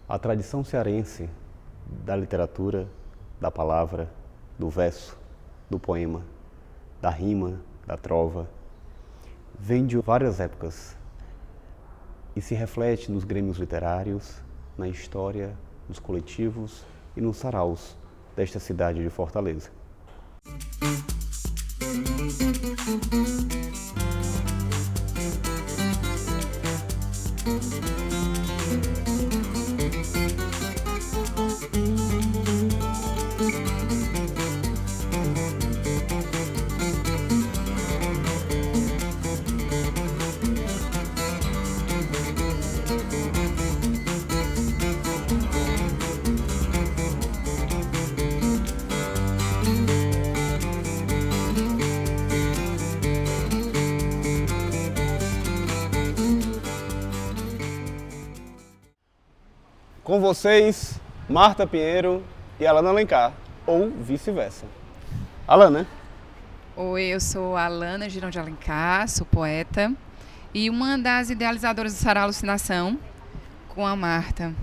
A tradição cearense da literatura, da palavra, do verso, do poema, da rima, da trova, vem de várias épocas e se reflete nos grêmios literários, na história, nos coletivos e nos saraus desta cidade de Fortaleza. Com vocês, Marta Pinheiro e Alana Alencar, ou vice-versa. Alana. Oi, eu sou a Alana Girão de Alencar, sou poeta e uma das idealizadoras do Sarau Alucinação com a Marta.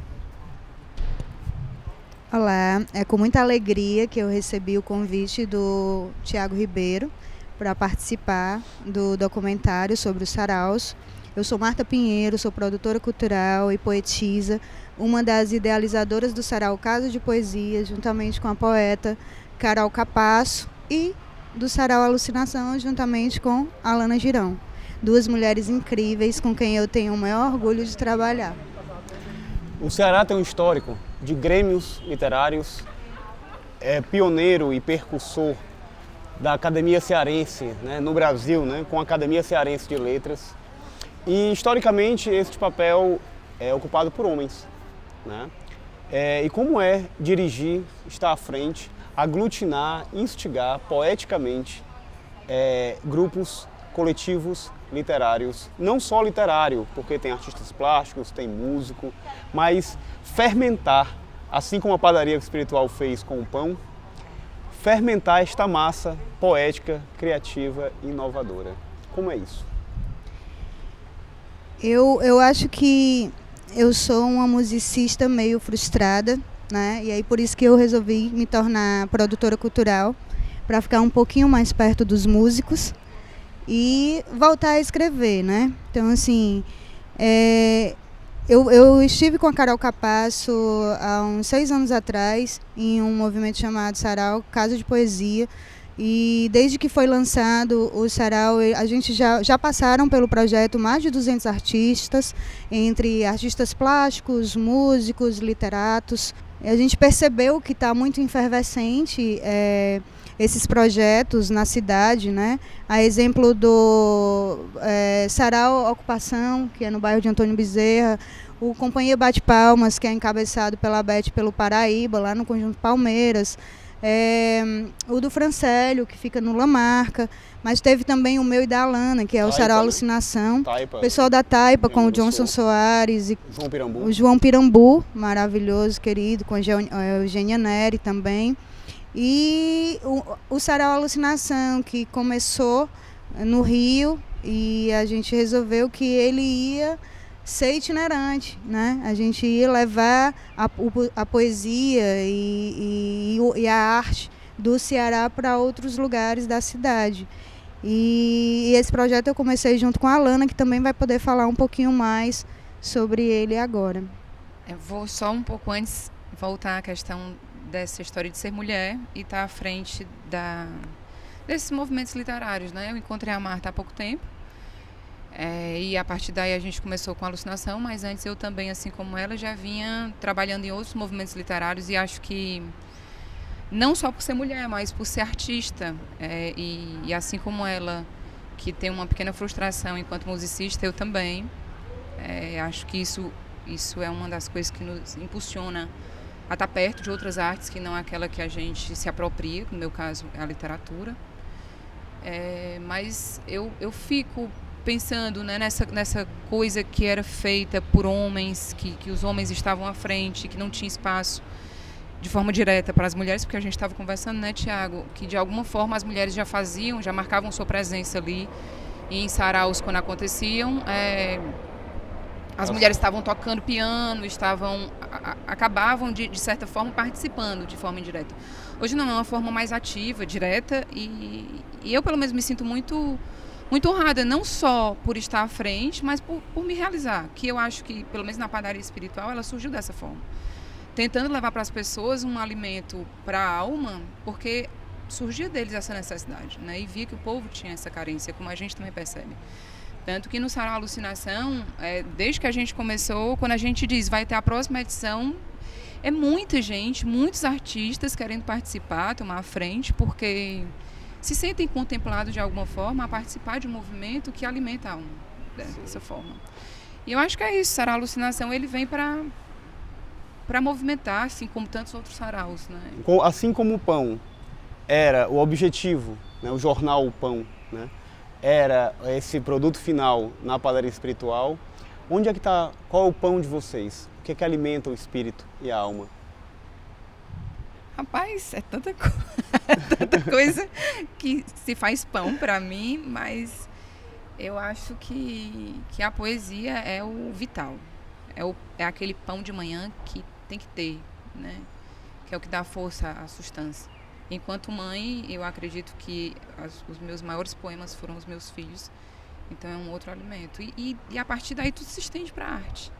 Olá, é com muita alegria que eu recebi o convite do Tiago Ribeiro para participar do documentário sobre os saraus. Eu sou Marta Pinheiro, sou produtora cultural e poetisa, uma das idealizadoras do Sarau Casa de Poesia, juntamente com a poeta Carol Capasso, e do Sarau Alucinação, juntamente com a Alana Girão. Duas mulheres incríveis com quem eu tenho o maior orgulho de trabalhar. O Ceará tem um histórico de grêmios literários, é pioneiro e percussor da Academia Cearense, né, no Brasil, né, com a Academia Cearense de Letras. E, historicamente, este papel é ocupado por homens, né? E como é dirigir, estar à frente, aglutinar, instigar poeticamente grupos coletivos literários, não só literário, porque tem artistas plásticos, tem músico, mas fermentar, assim como a padaria espiritual fez com o pão, fermentar esta massa poética, criativa e inovadora. Como é isso? Eu acho que eu sou uma musicista meio frustrada, né? E aí por isso que eu resolvi me tornar produtora cultural, para ficar um pouquinho mais perto dos músicos e voltar a escrever, né? Então, assim, eu estive com a Carol Capasso há uns 6 anos atrás em um movimento chamado Sarau Casa de Poesia. E desde que foi lançado o Sarau, a gente já passaram pelo projeto mais de 200 artistas, entre artistas plásticos, músicos, literatos. E a gente percebeu que está muito efervescente esses projetos na cidade, né? A exemplo do Sarau Ocupação, que é no bairro de Antônio Bezerra, o Companhia Bate Palmas, que é encabeçado pela Beth pelo Paraíba, lá no Conjunto Palmeiras. O do Francélio, que fica no Lamarca, mas teve também o meu e da Alana, que é o Sarau Alucinação. Taipa, o pessoal da Taipa, com o Johnson Soares e Pirambu. o João Pirambu, maravilhoso, querido, com a Eugênia Neri também. E o Sarau Alucinação, que começou no Rio, e a gente resolveu que ele ia ser itinerante, né? A gente ia levar a poesia e a arte do Ceará para outros lugares da cidade. E esse projeto eu comecei junto com a Alana, que também vai poder falar um pouquinho mais sobre ele agora. Eu vou só um pouco antes voltar à questão dessa história de ser mulher e estar à frente desses movimentos literários, né? Eu encontrei a Marta há pouco tempo. E a partir daí a gente começou com a Alucinação, mas antes eu também, assim como ela, já vinha trabalhando em outros movimentos literários e acho que não só por ser mulher, mas por ser artista e assim como ela, que tem uma pequena frustração enquanto musicista, eu também acho que isso é uma das coisas que nos impulsiona a estar perto de outras artes que não aquela que a gente se apropria, no meu caso é a literatura. Mas eu fico pensando, né, nessa coisa que era feita por homens, que os homens estavam à frente, que não tinha espaço de forma direta para as mulheres, porque a gente estava conversando, né, Tiago, que de alguma forma as mulheres já marcavam sua presença ali, E em saraus, quando aconteciam, as mulheres estavam tocando piano, acabavam, de certa forma, participando de forma indireta. Hoje não, é uma forma mais ativa, direta, e eu, pelo menos, me sinto muito, muito honrada, não só por estar à frente, mas por me realizar, que eu acho que, pelo menos na padaria espiritual, ela surgiu dessa forma. Tentando levar para as pessoas um alimento para a alma, porque surgia deles essa necessidade, né? E via que o povo tinha essa carência, como a gente também percebe. Tanto que no Sarau Alucinação, desde que a gente começou, quando a gente diz vai ter a próxima edição, é muita gente, muitos artistas querendo participar, tomar a frente, porque se sentem contemplados de alguma forma a participar de um movimento que alimenta a alma, dessa forma. E eu acho que é isso, o Sarau Alucinação ele vem para movimentar, assim como tantos outros saraus, né? Assim como o pão era o objetivo, né, o jornal O Pão, né, era esse produto final na padaria espiritual, onde é que está, qual é o pão de vocês? O que é que alimenta o espírito e a alma? Rapaz, é tanta coisa que se faz pão para mim, mas eu acho que a poesia é o vital, é aquele pão de manhã que tem que ter, né? Que é o que dá força à substância. Enquanto mãe, eu acredito que os meus maiores poemas foram os meus filhos. Então é um outro alimento. E a partir daí tudo se estende para a arte.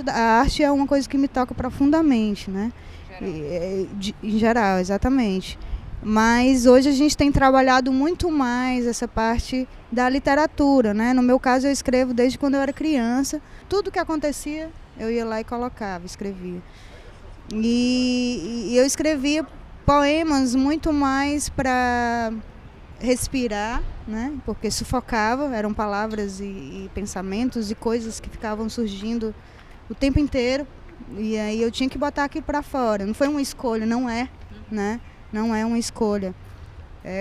A arte é uma coisa que me toca profundamente, né? Em geral, exatamente. Mas hoje a gente tem trabalhado muito mais essa parte da literatura, né? No meu caso, eu escrevo desde quando eu era criança. Tudo que acontecia, eu ia lá e colocava, escrevia. E eu escrevia poemas muito mais para respirar, né? Porque sufocava, eram palavras e pensamentos e coisas que ficavam surgindo o tempo inteiro. E aí eu tinha que botar aquilo para fora. Não foi uma escolha, não é, né? Não é uma escolha.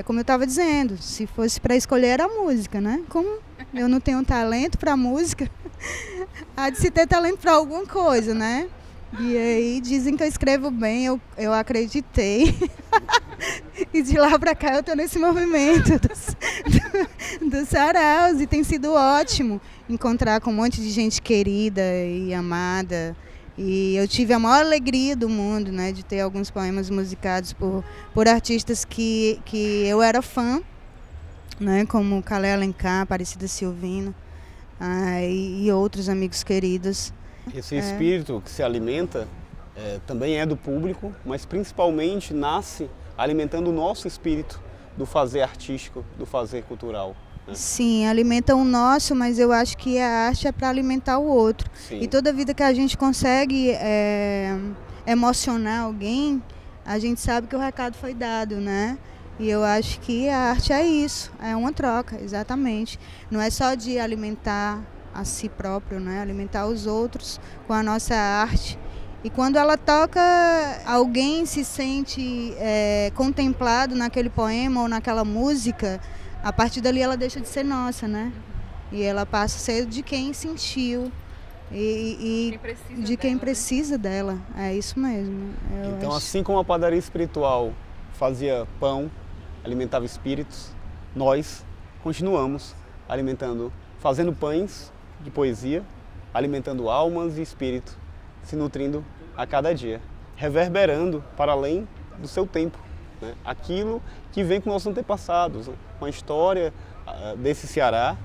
Como eu estava dizendo, se fosse para escolher era a música, né? Como eu não tenho talento para música, há de se ter talento para alguma coisa, né? E aí dizem que eu escrevo bem, eu acreditei. E de lá pra cá eu tô nesse movimento dos saraus e tem sido ótimo encontrar com um monte de gente querida e amada. E eu tive a maior alegria do mundo, né, de ter alguns poemas musicados por artistas que eu era fã, né, como Calé Alencar, Aparecida Silvina, e outros amigos queridos. Esse espírito que se alimenta também é do público, mas principalmente nasce alimentando o nosso espírito do fazer artístico, do fazer cultural. Né? Sim, alimenta o nosso, mas eu acho que a arte é para alimentar o outro. Sim. E toda vida que a gente consegue emocionar alguém, a gente sabe que o recado foi dado, né? E eu acho que a arte é isso, é uma troca, exatamente. Não é só de alimentar a si próprio, né? Alimentar os outros com a nossa arte. E quando ela toca, alguém se sente contemplado naquele poema ou naquela música, a partir dali ela deixa de ser nossa, né? E ela passa a ser de quem sentiu e de quem precisa dela. É isso mesmo. Então, assim como a padaria espiritual fazia pão, alimentava espíritos, nós continuamos alimentando, fazendo pães de poesia, alimentando almas e espírito, se nutrindo a cada dia, reverberando para além do seu tempo, né? Aquilo que vem com nossos antepassados, né? Com a história desse Ceará,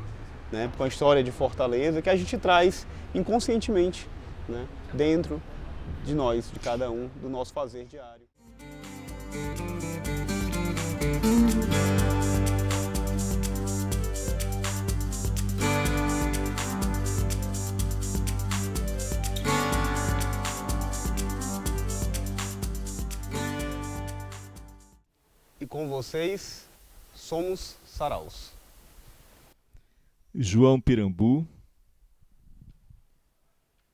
né? Com a história de Fortaleza, que a gente traz inconscientemente, né? Dentro de nós, de cada um, do nosso fazer diário. E com vocês, somos saraus. João Pirambu.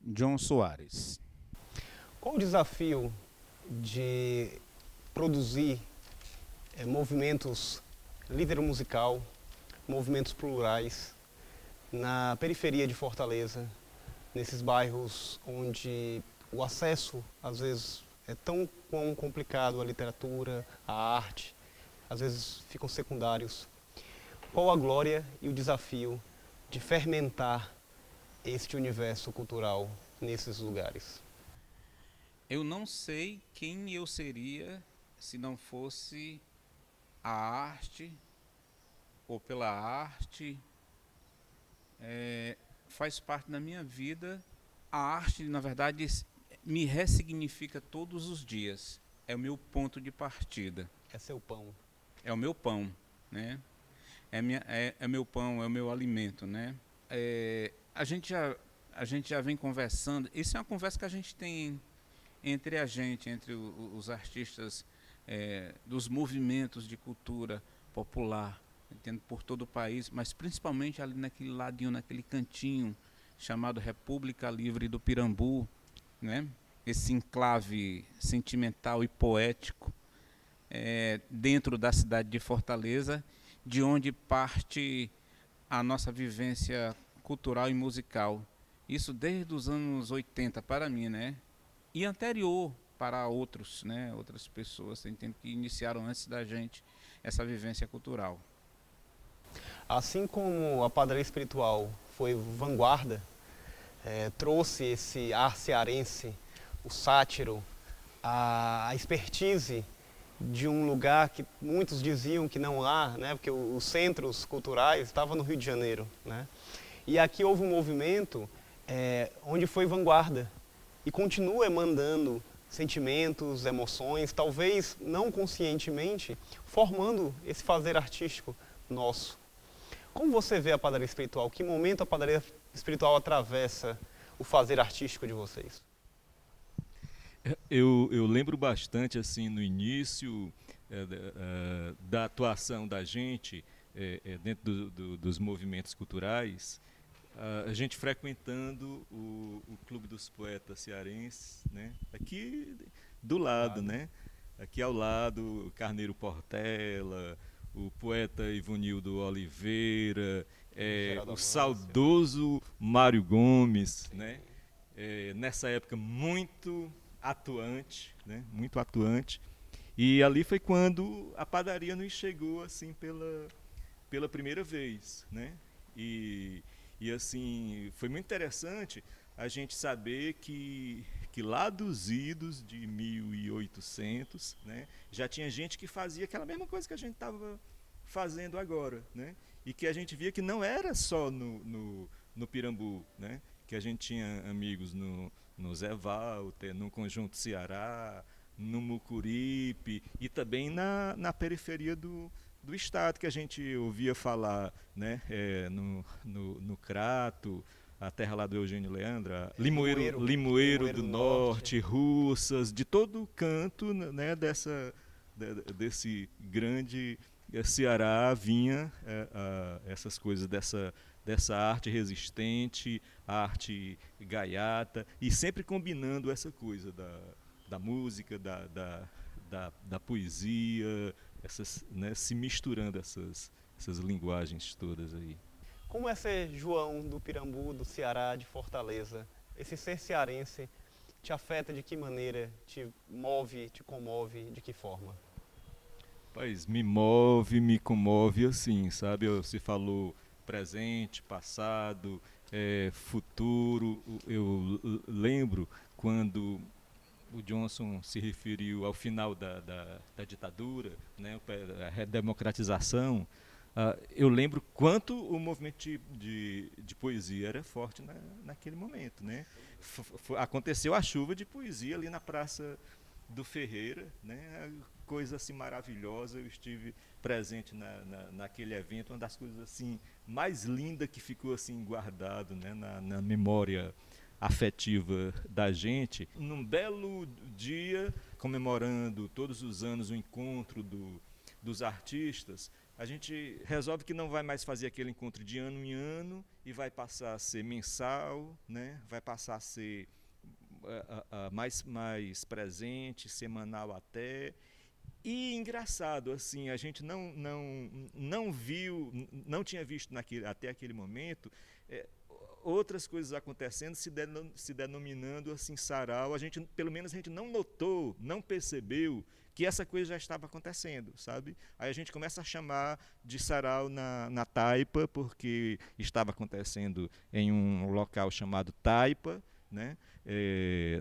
John Soares. Qual o desafio de produzir movimentos líder-musical, movimentos plurais, na periferia de Fortaleza, nesses bairros onde o acesso, às vezes, é tão complicado à literatura, à arte, às vezes ficam secundários. Qual a glória e o desafio de fermentar este universo cultural nesses lugares? Eu não sei quem eu seria se não fosse a arte, ou pela arte. Faz parte da minha vida. A arte, na verdade, me ressignifica todos os dias. É o meu ponto de partida. É seu pão. É o meu pão, né? É meu pão, é o meu alimento, né? A gente já vem conversando. Isso é uma conversa que a gente tem entre a gente, entre os artistas dos movimentos de cultura popular, entendo, por todo o país, mas principalmente ali naquele ladinho, naquele cantinho chamado República Livre do Pirambu, né? Esse enclave sentimental e poético dentro da cidade de Fortaleza, de onde parte a nossa vivência cultural e musical. Isso desde os anos 80 para mim, né? E anterior para outros, né? Outras pessoas, entendo, que iniciaram antes da gente essa vivência cultural. Assim como a padaria espiritual foi vanguarda, trouxe esse ar cearense, o sátiro, a expertise de um lugar que muitos diziam que não há, né, porque os centros culturais estavam no Rio de Janeiro, né? E aqui houve um movimento onde foi vanguarda e continua emandando sentimentos, emoções, talvez não conscientemente, formando esse fazer artístico nosso. Como você vê a padaria espiritual? Que momento a padaria espiritual atravessa o fazer artístico de vocês? Eu lembro bastante, assim, no início da atuação da gente dentro dos movimentos culturais, a gente frequentando o Clube dos Poetas Cearenses, né? Aqui do lado, né? Aqui ao lado, Carneiro Portela, o poeta Ivonildo Oliveira, o saudoso Mário Gomes, né? Nessa época muito atuante, né? Muito atuante. E ali foi quando a padaria nos chegou assim pela primeira vez, né? E assim, foi muito interessante a gente saber que lá dos idos de 1800, né, já tinha gente que fazia aquela mesma coisa que a gente estava fazendo agora, né? E que a gente via que não era só no Pirambu, né? Que a gente tinha amigos no Zé Walter, no Conjunto Ceará, no Mucuripe e também na periferia do estado, que a gente ouvia falar, né, no Crato, a terra lá do Eugênio Leandra, Limoeiro do Norte, Russas, de todo canto, né, desse grande Ceará vinha essas coisas dessa arte resistente, arte gaiata, e sempre combinando essa coisa da música, da poesia, né, se misturando essas linguagens todas aí. Como é ser João do Pirambu, do Ceará, de Fortaleza? Esse ser cearense te afeta de que maneira? Te move, te comove, de que forma? Pois, me move, me comove assim, sabe? Se falou presente, passado, futuro. Eu lembro quando o Johnson se referiu ao final da ditadura, né, a redemocratização. Eu lembro quanto o movimento de poesia era forte naquele momento, né? Aconteceu a chuva de poesia ali na Praça do Ferreira, né? Coisa assim maravilhosa. Eu estive presente naquele evento, uma das coisas assim mais lindas que ficou assim guardado, né, na memória afetiva da gente. Num belo dia, comemorando todos os anos o encontro dos artistas, a gente resolve que não vai mais fazer aquele encontro de ano em ano e vai passar a ser mensal, né? Vai passar a ser mais presente, semanal até. E engraçado, assim, a gente não viu, não tinha visto até aquele momento outras coisas acontecendo, se denominando assim sarau. Pelo menos a gente não notou, não percebeu que essa coisa já estava acontecendo, sabe? Aí a gente começa a chamar de sarau na Taipa, porque estava acontecendo em um local chamado Taipa, né?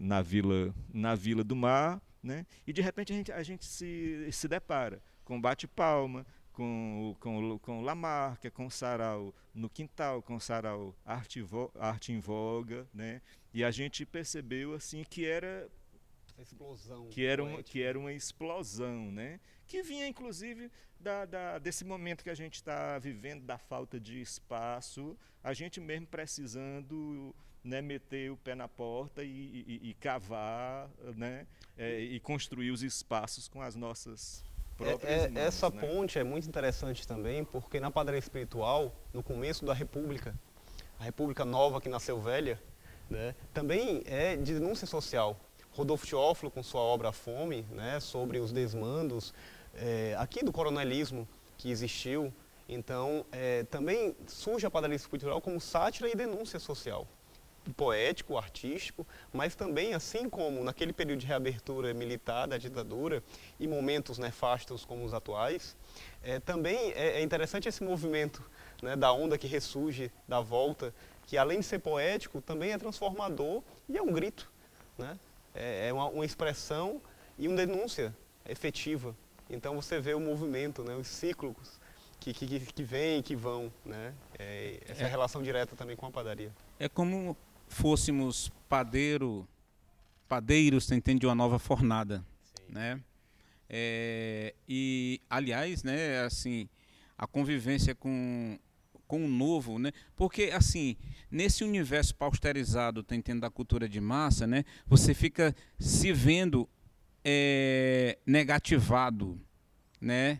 Na Vila do Mar, né? E de repente a gente se depara com bate-palma, com o Lamarca, com o sarau no quintal, com o sarau Arte em Voga, né? E a gente percebeu assim que era explosão que era uma explosão, né? Que vinha inclusive desse momento que a gente está vivendo, da falta de espaço, a gente mesmo precisando, né, meter o pé na porta e cavar, né, e construir os espaços com as nossas próprias mãos, essa né? ponte é muito interessante também, porque na padaria espiritual, no começo da República, a República Nova que nasceu velha, né, também é de denúncia social. Rodolfo Teófilo, com sua obra A Fome, né, sobre os desmandos aqui do coronelismo que existiu, então também surge a padaria cultural como sátira e denúncia social, poético, artístico, mas também, assim como naquele período de reabertura militar da ditadura e momentos nefastos como os atuais, também é interessante esse movimento, né, da onda que ressurge, da volta, que além de ser poético, também é transformador e é um grito, né? É uma expressão e uma denúncia efetiva. Então você vê o movimento, né, os ciclos que vêm e que vão, né? Essa relação direta também com a padaria. É como fôssemos padeiros, entende, de uma nova fornada, né? E aliás, né, assim, a convivência com o novo, né? Porque assim, nesse universo pausterizado, entendendo, da cultura de massa, né, você fica se vendo negativado, né?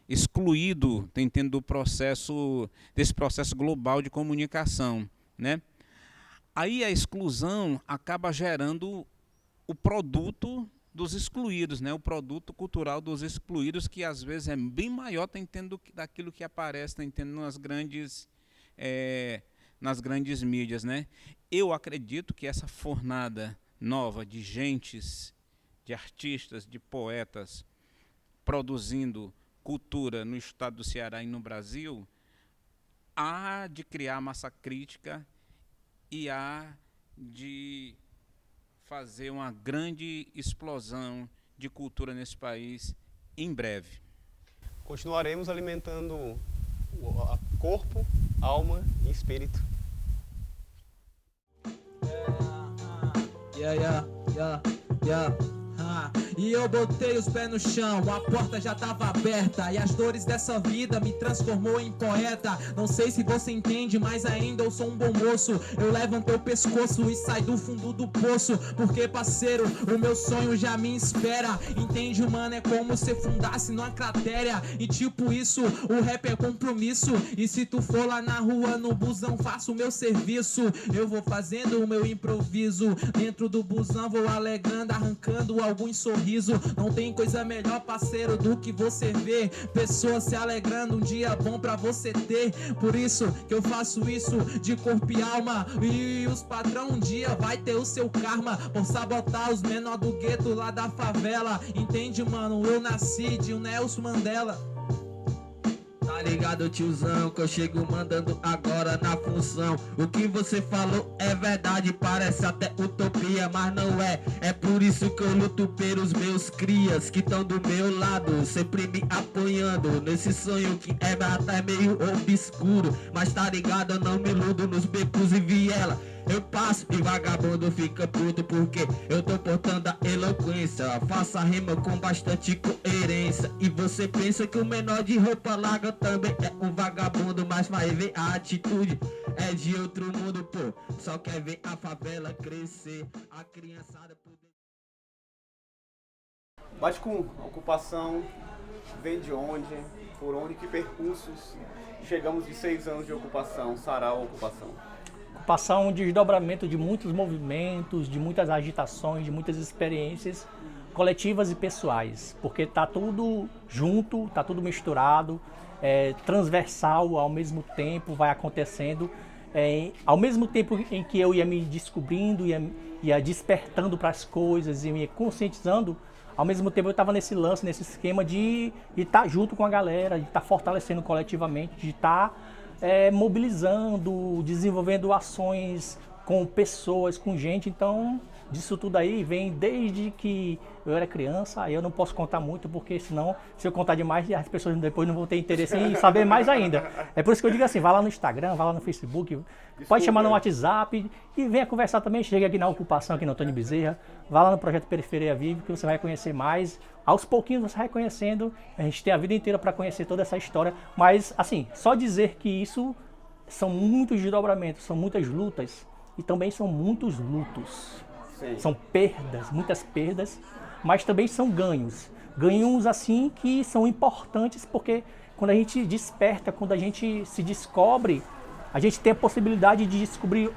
Excluído, entendendo, desse processo global de comunicação, né? Aí a exclusão acaba gerando o produto dos excluídos, né? O produto cultural dos excluídos, que às vezes é bem maior, entendendo, daquilo que aparece, entendendo, nas grandes mídias, né? Eu acredito que essa fornada nova de gentes, de artistas, de poetas produzindo cultura no estado do Ceará e no Brasil, há de criar massa crítica e há de fazer uma grande explosão de cultura nesse país em breve. Continuaremos alimentando corpo, alma e espírito. E eu botei os pés no chão, a porta já tava aberta, e as dores dessa vida me transformou em poeta. Não sei se você entende, mas ainda eu sou um bom moço. Eu levantei o pescoço e saí do fundo do poço, porque, parceiro, o meu sonho já me espera. Entende, mano, é como se fundasse numa cratera. E tipo isso, o rap é compromisso. E se tu for lá na rua, no busão, faço o meu serviço. Eu vou fazendo o meu improviso, dentro do busão vou alegrando, arrancando alguns sorrisos. Não tem coisa melhor, parceiro, do que você ver pessoas se alegrando, um dia bom pra você ter. Por isso que eu faço isso de corpo e alma. E os patrão um dia vai ter o seu karma por sabotar os menor do gueto lá da favela. Entende, mano? Eu nasci de um Nelson Mandela. Tá ligado, tiozão, que eu chego mandando agora na função. O que você falou é verdade, parece até utopia, mas não é. É por isso que eu luto pelos meus crias, que estão do meu lado, sempre me apoiando nesse sonho que é até meio obscuro. Mas tá ligado, eu não me iludo nos becos e viela. Eu passo e vagabundo fica puto porque eu tô portando a eloquência. Faça rima com bastante coerência. E você pensa que o menor de roupa larga também é um vagabundo, mas vai ver a atitude é de outro mundo, pô. Só quer ver a favela crescer, a criançada poder... Bate com ocupação, vem de onde, por onde, que percursos. Chegamos de 6 anos de ocupação, sarau ocupação. Passar um desdobramento de muitos movimentos, de muitas agitações, de muitas experiências coletivas e pessoais, porque está tudo junto, está tudo misturado, transversal ao mesmo tempo, vai acontecendo, ao mesmo tempo em que eu ia me descobrindo, ia despertando para as coisas e me conscientizando, ao mesmo tempo eu estava nesse lance, nesse esquema de estar junto com a galera, de estar fortalecendo coletivamente, de estar mobilizando, desenvolvendo ações com pessoas, com gente. Então, disso tudo aí vem desde que eu era criança. Aí eu não posso contar muito, porque senão, se eu contar demais, as pessoas depois não vão ter interesse em saber mais ainda. É por isso que eu digo assim, vá lá no Instagram, vá lá no Facebook, pode chamar no WhatsApp e venha conversar também. Chega aqui na Ocupação, aqui no Antônio Bezerra, vá lá no Projeto Periferia Vive, que você vai conhecer mais. Aos pouquinhos você vai conhecendo, a gente tem a vida inteira para conhecer toda essa história, mas assim, só dizer que isso são muitos desdobramentos, são muitas lutas e também são muitos lutos. Sim. São perdas, muitas perdas, mas também são ganhos. Ganhos assim que são importantes, porque quando a gente desperta, quando a gente se descobre, a gente tem a possibilidade de descobrir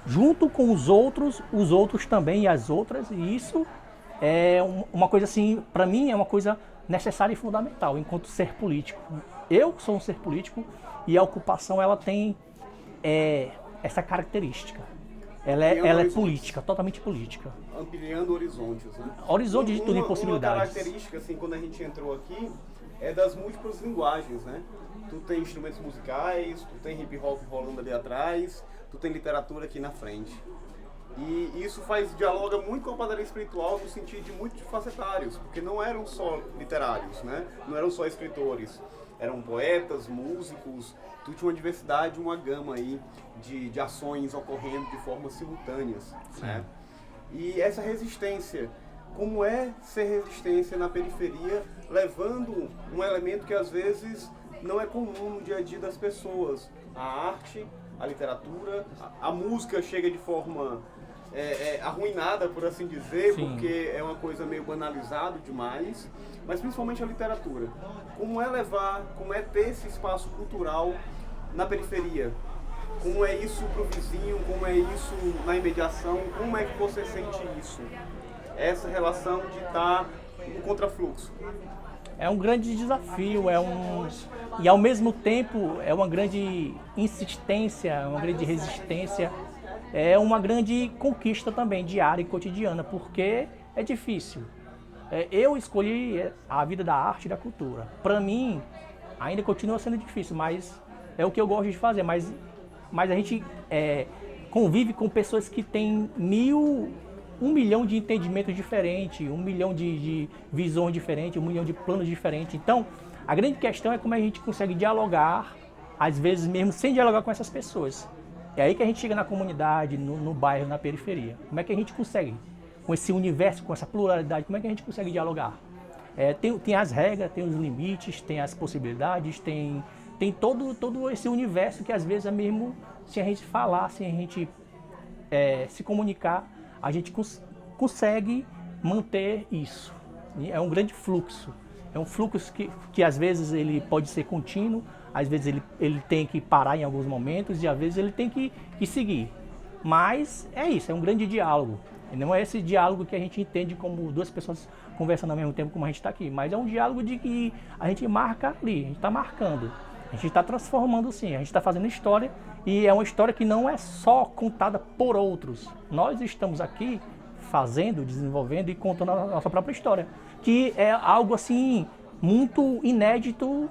junto com os outros também e as outras, e isso é uma coisa assim, para mim é uma coisa necessária e fundamental enquanto ser político. Eu sou um ser político e a ocupação ela tem essa característica. Ela é política, totalmente política. Ampliando horizontes, né? Horizonte de tudo e possibilidades. Uma característica, assim, quando a gente entrou aqui, é das múltiplas linguagens, né? Tu tem instrumentos musicais, tu tem hip hop rolando ali atrás, tu tem literatura aqui na frente. E isso dialoga muito com a padaria espiritual no sentido de multifacetários, porque não eram só literários, né? Não eram só escritores, eram poetas, músicos, tu tinha uma diversidade, uma gama aí de ações ocorrendo de formas simultâneas, né? E essa resistência, como é ser resistência na periferia, levando um elemento que às vezes não é comum no dia a dia das pessoas, a arte, a literatura, a música chega de forma arruinada, por assim dizer, Sim. porque é uma coisa meio banalizada demais, mas principalmente a literatura. Como é ter esse espaço cultural na periferia? Como é isso pro vizinho? Como é isso na imediação? Como é que você sente isso? Essa relação de estar no contrafluxo. É um grande desafio, e ao mesmo tempo é uma grande insistência, uma grande resistência, é uma grande conquista também diária e cotidiana, porque é difícil. Eu escolhi a vida da arte e da cultura. Para mim, ainda continua sendo difícil, mas é o que eu gosto de fazer. Mas a gente convive com pessoas que têm 1 milhão de entendimentos diferentes, 1 milhão de visões diferentes, 1 milhão de planos diferentes. Então, a grande questão é como a gente consegue dialogar, às vezes mesmo sem dialogar com essas pessoas. É aí que a gente chega na comunidade, no bairro, na periferia. Como é que a gente consegue, com esse universo, com essa pluralidade, como é que a gente consegue dialogar? Tem as regras, tem os limites, tem as possibilidades, tem todo esse universo que às vezes é mesmo, se a gente falar, se a gente se comunicar, a gente consegue manter isso. É um grande fluxo. É um fluxo que às vezes ele pode ser contínuo, às vezes ele tem que parar em alguns momentos e às vezes ele tem que seguir. Mas é isso, é um grande diálogo. Não é esse diálogo que a gente entende como duas pessoas conversando ao mesmo tempo como a gente está aqui, mas é um diálogo de que a gente marca ali, a gente está marcando. A gente está transformando sim, a gente está fazendo história e é uma história que não é só contada por outros. Nós estamos aqui fazendo, desenvolvendo e contando a nossa própria história, que é algo assim muito inédito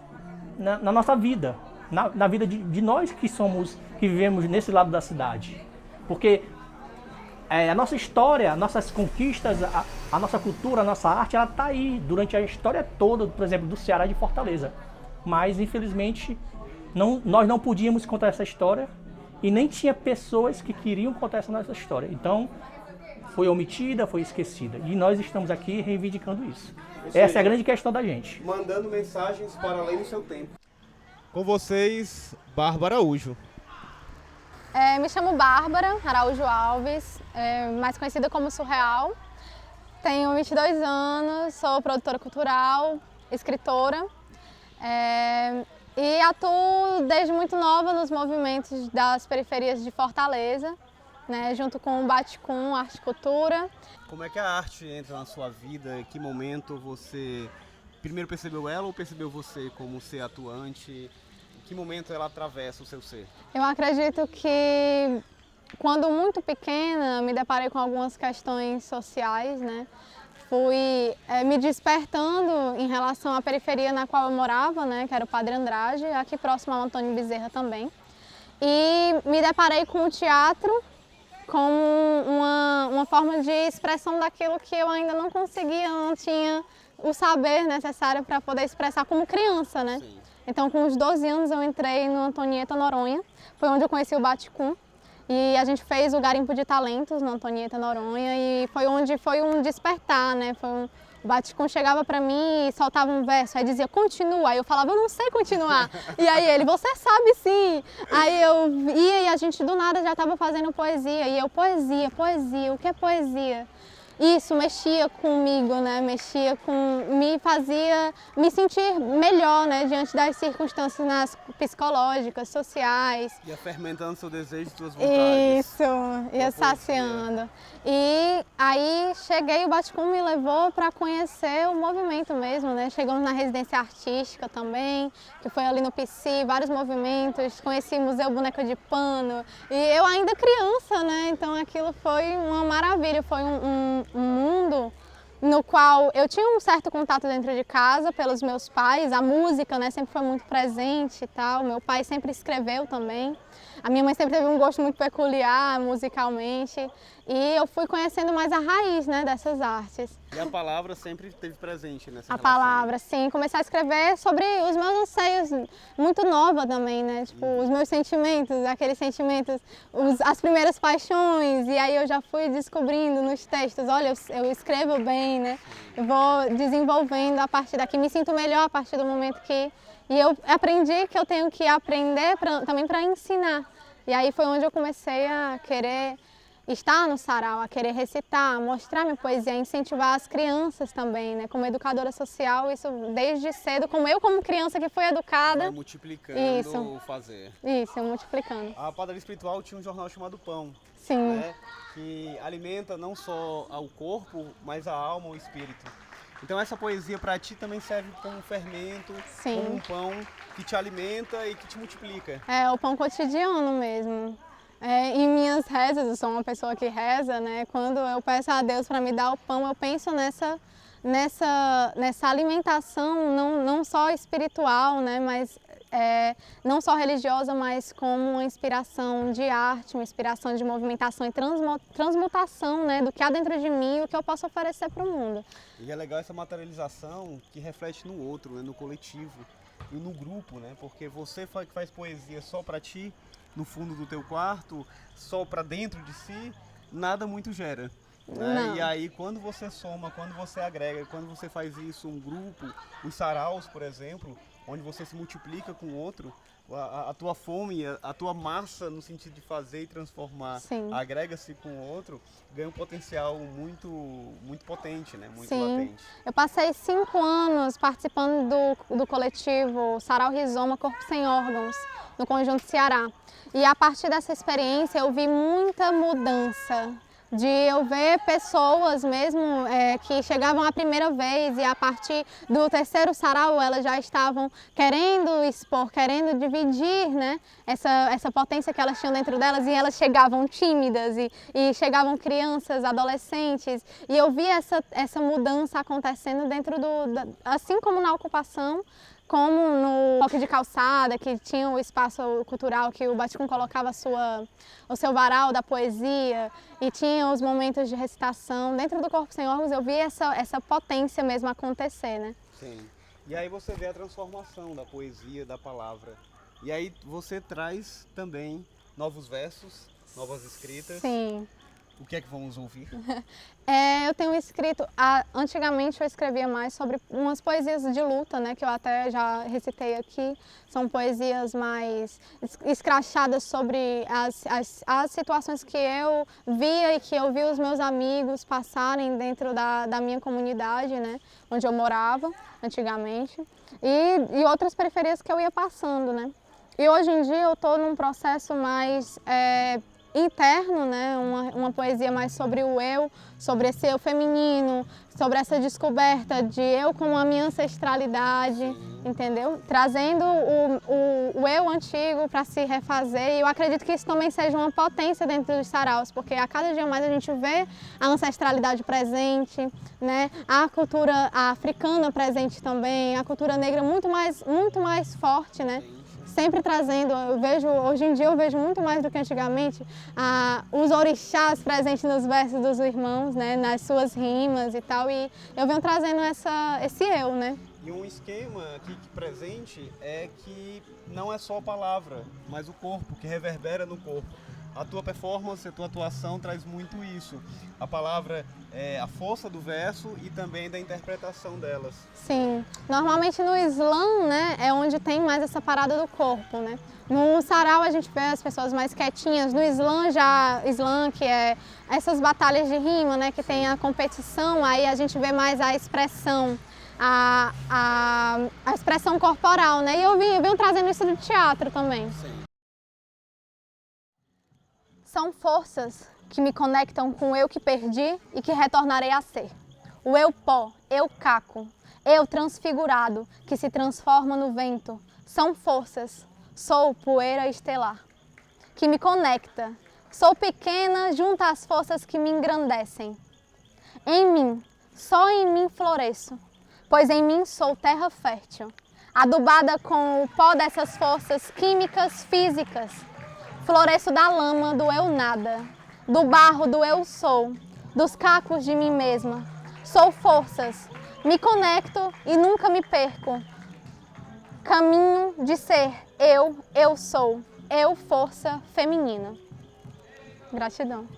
na nossa vida, na vida de nós que vivemos nesse lado da cidade. Porque a nossa história, nossas conquistas, a nossa cultura, a nossa arte, ela está aí durante a história toda, por exemplo, do Ceará e de Fortaleza. Mas, infelizmente, nós não podíamos contar essa história e nem tinha pessoas que queriam contar essa nossa história. Então, foi omitida, foi esquecida. E nós estamos aqui reivindicando isso. Essa é a grande questão da gente. Mandando mensagens para além do seu tempo. Com vocês, Bárbara Araújo. Me chamo Bárbara Araújo Alves, mais conhecida como Surreal. Tenho 22 anos, sou produtora cultural, escritora. E atuo desde muito nova nos movimentos das periferias de Fortaleza, né, junto com o Baticum, Arte e Cultura. Como é que a arte entra na sua vida? Em que momento você primeiro percebeu ela ou percebeu você como ser atuante? Em que momento ela atravessa o seu ser? Eu acredito que quando muito pequena me deparei com algumas questões sociais, né? fui me despertando em relação à periferia na qual eu morava, né, que era o Padre Andrade, aqui próximo ao Antônio Bezerra também. E me deparei com o teatro como uma forma de expressão daquilo que eu ainda não conseguia, não tinha o saber necessário para poder expressar como criança, né? Sim. Então, com os 12 anos, eu entrei no Antonieta Noronha, foi onde eu conheci o Baticum. E a gente fez o Garimpo de Talentos na Antonieta Noronha e foi onde foi um despertar, né? O Baticum chegava para mim e soltava um verso, aí dizia, continua. Aí eu falava, eu não sei continuar. E aí ele, você sabe sim. Aí eu ia e a gente do nada já estava fazendo poesia. E eu, poesia, o que é poesia? Isso mexia comigo, né? Me fazia me sentir melhor, né? Diante das circunstâncias psicológicas, sociais. Ia fermentando seu desejo e suas vontades. Isso, ia saciando. E aí o Baticum me levou para conhecer o movimento mesmo, né? Chegamos na residência artística também, que foi ali no PC, vários movimentos, conheci o Museu Boneca de Pano. E eu ainda criança, né? Então aquilo foi uma maravilha, foi um mundo no qual eu tinha um certo contato dentro de casa pelos meus pais, a música, né, sempre foi muito presente e tal, meu pai sempre escreveu também, a minha mãe sempre teve um gosto muito peculiar musicalmente e eu fui conhecendo mais a raiz, né, dessas artes. E a palavra sempre esteve presente nessa A relação. palavra, sim, comecei a escrever sobre os meus anseios, muito nova também, né, tipo, os meus sentimentos, aqueles sentimentos, as primeiras paixões, e aí eu já fui descobrindo nos textos, olha, eu escrevo bem, né, eu vou desenvolvendo a partir daqui, me sinto melhor a partir do momento que... E eu aprendi que eu tenho que aprender também para ensinar, e aí foi onde eu comecei a querer estar no sarau, a querer recitar, mostrar minha poesia, incentivar as crianças também, né? Como educadora social, isso desde cedo, como criança que foi educada. Vai multiplicando o fazer. Isso, multiplicando. A padaria espiritual tinha um jornal chamado Pão. Sim. Né? Que alimenta não só ao corpo, mas a alma, o espírito. Então essa poesia para ti também serve como um fermento, sim, como um pão que te alimenta e que te multiplica. É, o pão cotidiano mesmo. Em minhas rezas, eu sou uma pessoa que reza, né? Quando eu peço a Deus para me dar o pão, eu penso nessa alimentação não só espiritual, né? Mas não só religiosa, mas como uma inspiração de arte, uma inspiração de movimentação e transmutação, né? Do que há dentro de mim e o que eu posso oferecer para o mundo. E é legal essa materialização que reflete no outro, né? No coletivo e no grupo, né? Porque você que faz poesia só para ti, no fundo do teu quarto, só para dentro de si, nada muito gera. Né? E aí quando você soma, quando você agrega, quando você faz isso, um grupo, os saraus, por exemplo, onde você se multiplica com o outro, a tua fome, a tua massa no sentido de fazer e transformar, agrega-se com o outro, ganha um potencial muito, muito potente, né? Muito latente. Eu passei 5 anos participando do coletivo Sarau Rizoma Corpo Sem Órgãos, no Conjunto Ceará. E a partir dessa experiência eu vi muita mudança, de eu ver pessoas mesmo que chegavam a primeira vez e a partir do terceiro sarau elas já estavam querendo expor, querendo dividir, né, essa potência que elas tinham dentro delas, e elas chegavam tímidas e chegavam crianças, adolescentes, e eu vi essa mudança acontecendo dentro assim como na ocupação, como no toque de calçada, que tinha o espaço cultural que o Baticum colocava o seu varal da poesia e tinha os momentos de recitação. Dentro do Corpo Sem Órgãos eu vi essa potência mesmo acontecer, né? Sim. E aí você vê a transformação da poesia, da palavra. E aí você traz também novos versos, novas escritas. Sim. O que é que vamos ouvir? Eu tenho escrito, antigamente eu escrevia mais sobre umas poesias de luta, né, que eu até já recitei aqui. São poesias mais escrachadas sobre as situações que eu via e que eu vi os meus amigos passarem dentro da minha comunidade, né, onde eu morava antigamente, e outras periferias que eu ia passando, né. E hoje em dia eu estou num processo mais interno, né? Uma poesia mais sobre o eu, sobre esse eu feminino, sobre essa descoberta de eu com a minha ancestralidade. entendeu? Trazendo o eu antigo para se refazer, e eu acredito que isso também seja uma potência dentro dos saraus, porque a cada dia mais a gente vê a ancestralidade presente, né? A cultura africana presente também, a cultura negra muito mais forte, né? Sempre trazendo, hoje em dia eu vejo muito mais do que antigamente, os orixás presentes nos versos dos irmãos, né? Nas suas rimas e tal, e eu venho trazendo esse eu, né? E um esquema aqui presente é que não é só a palavra, mas o corpo, que reverbera no corpo. A tua performance, a tua atuação traz muito isso. A palavra é a força do verso e também da interpretação delas. Sim. Normalmente no Islã, né, é onde tem mais essa parada do corpo, né? No sarau a gente vê as pessoas mais quietinhas. No Islã, que é essas batalhas de rima, né, que tem a competição, aí a gente vê mais a expressão. A expressão corporal, né? E eu venho trazendo isso do teatro também. Sim. São forças que me conectam com o eu que perdi e que retornarei a ser. O eu pó, eu caco, eu transfigurado que se transforma no vento. São forças, sou poeira estelar, que me conecta. Sou pequena junto às forças que me engrandecem. Em mim, só em mim floresço. Pois em mim sou terra fértil, adubada com o pó dessas forças químicas, físicas. Floresço da lama do eu nada, do barro do eu sou, dos cacos de mim mesma. Sou forças, me conecto e nunca me perco. Caminho de ser eu sou, eu força feminina. Gratidão.